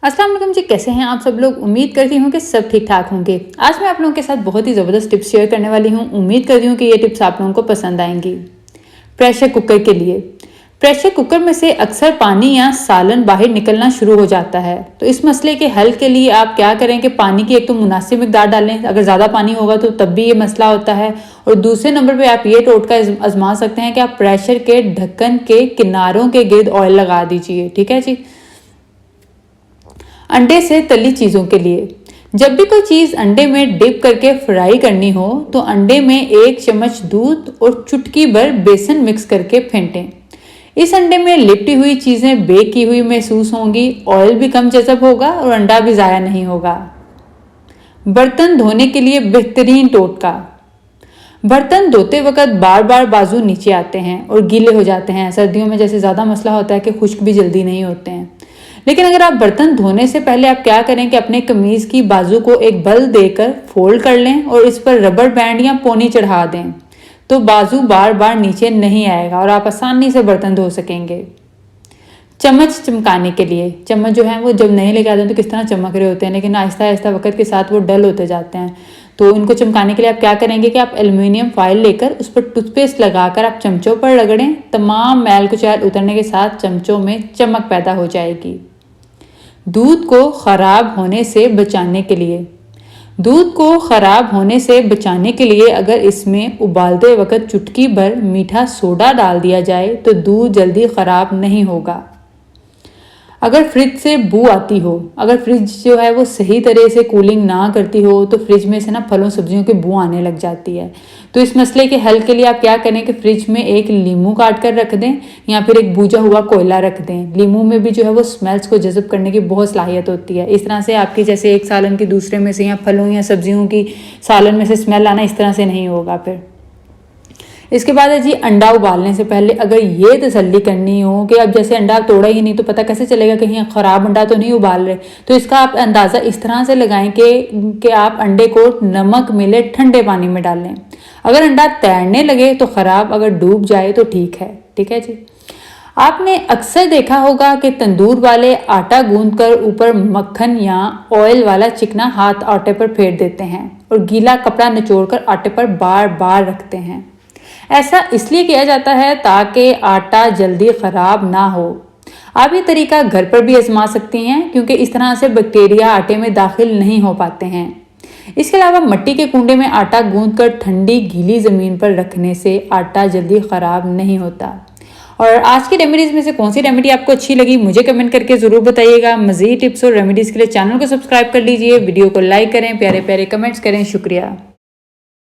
अस्सलाम वालेकुम जी, कैसे हैं आप सब लोग। उम्मीद करती हूँ कि सब ठीक ठाक होंगे। आज मैं आप लोगों के साथ बहुत ही ज़बरदस्त टिप्स शेयर करने वाली हूँ। उम्मीद करती हूँ कि ये टिप्स आप लोगों को पसंद आएंगी। प्रेशर कुकर के लिए, प्रेशर कुकर में से अक्सर पानी या सालन बाहर निकलना शुरू हो जाता है। तो इस मसले के हल के लिए आप क्या करें कि पानी की एक तो मुनासिब मिकदार डालें। अगर ज़्यादा पानी होगा तो तब भी ये मसला होता है। और दूसरे नंबर पे आप ये टोटका आजमा सकते हैं कि आप प्रेशर के ढक्कन के किनारों के गिर्द ऑयल लगा दीजिए। ठीक है जी। अंडे से तली चीज़ों के लिए, जब भी कोई चीज़ अंडे में डिप करके फ्राई करनी हो तो अंडे में 1 चम्मच दूध और चुटकी भर बेसन मिक्स करके फेंटें। इस अंडे में लिपटी हुई चीज़ें बेक की हुई महसूस होंगी, ऑयल भी कम जज़ब होगा और अंडा भी ज़ाया नहीं होगा। बर्तन धोने के लिए बेहतरीन टोटका, बर्तन धोते वक्त बार बार बाजू नीचे आते हैं और गीले हो जाते हैं। सर्दियों में जैसे ज़्यादा मसला होता है कि खुश्क भी जल्दी नहीं होते हैं। लेकिन अगर आप बर्तन धोने से पहले आप क्या करें कि अपने कमीज़ की बाजू को एक बल देकर फोल्ड कर लें और इस पर रबर बैंड या पोनी चढ़ा दें, तो बाजू बार बार नीचे नहीं आएगा और आप आसानी से बर्तन धो सकेंगे। चम्मच चमकाने के लिए, चम्मच जो है वो जब नए लेके आते हैं तो किस तरह चमक रहे होते हैं, लेकिन आहिस्ता आहिस्ता वक्त के साथ वो डल होते जाते हैं। तो इनको चमकाने के लिए आप क्या करेंगे कि आप एल्युमिनियम फॉइल लेकर उस पर टूथपेस्ट लगाकर आप चमचों पर रगड़ें। तमाम मैल कुचैल उतरने के साथ चमचों में चमक पैदा हो जाएगी। दूध को खराब होने से बचाने के लिए, दूध को खराब होने से बचाने के लिए अगर इसमें उबालते वक्त चुटकी भर मीठा सोडा डाल दिया जाए तो दूध जल्दी खराब नहीं होगा। अगर फ्रिज से बू आती हो, अगर फ्रिज जो है वो सही तरह से कूलिंग ना करती हो तो फ्रिज में से ना फलों सब्जियों की बू आने लग जाती है। तो इस मसले के हल के लिए आप क्या करें कि फ्रिज में एक लीमू काट कर रख दें या फिर एक भूजा हुआ कोयला रख दें। लीमू में भी जो है वो स्मेल्स को जज़ब करने की बहुत सलाहियत होती है। इस तरह से आपकी जैसे एक सालन की दूसरे में से या फलों या सब्जियों की सालन में से स्मेल आना, इस तरह से नहीं होगा। फिर इसके बाद है जी, अंडा उबालने से पहले अगर ये तसल्ली करनी हो कि अब जैसे अंडा तोड़ा ही नहीं तो पता कैसे चलेगा कहीं ख़राब अंडा तो नहीं उबाल रहे, तो इसका आप अंदाज़ा इस तरह से लगाएं कि आप अंडे को नमक मिले ठंडे पानी में डालें। अगर अंडा तैरने लगे तो ख़राब, अगर डूब जाए तो ठीक है। ठीक है जी। आपने अक्सर देखा होगा कि तंदूर वाले आटा गूंद कर ऊपर मक्खन या ऑयल वाला चिकना हाथ आटे पर फेर देते हैं और गीला कपड़ा निचोड़कर आटे पर बार बार रखते हैं। ऐसा इसलिए किया जाता है ताकि आटा जल्दी खराब ना हो। आप ये तरीका घर पर भी आजमा सकती हैं क्योंकि इस तरह से बैक्टीरिया आटे में दाखिल नहीं हो पाते हैं। इसके अलावा मिट्टी के कूंडे में आटा गूंदकर ठंडी गीली ज़मीन पर रखने से आटा जल्दी ख़राब नहीं होता। और आज की रेमेडीज़ में से कौन सी रेमेडी आपको अच्छी लगी मुझे कमेंट करके ज़रूर बताइएगा। मज़ीद टिप्स और रेमेडीज़ के लिए चैनल को सब्सक्राइब कर लीजिए, वीडियो को लाइक करें, प्यारे प्यारे कमेंट्स करें। शुक्रिया।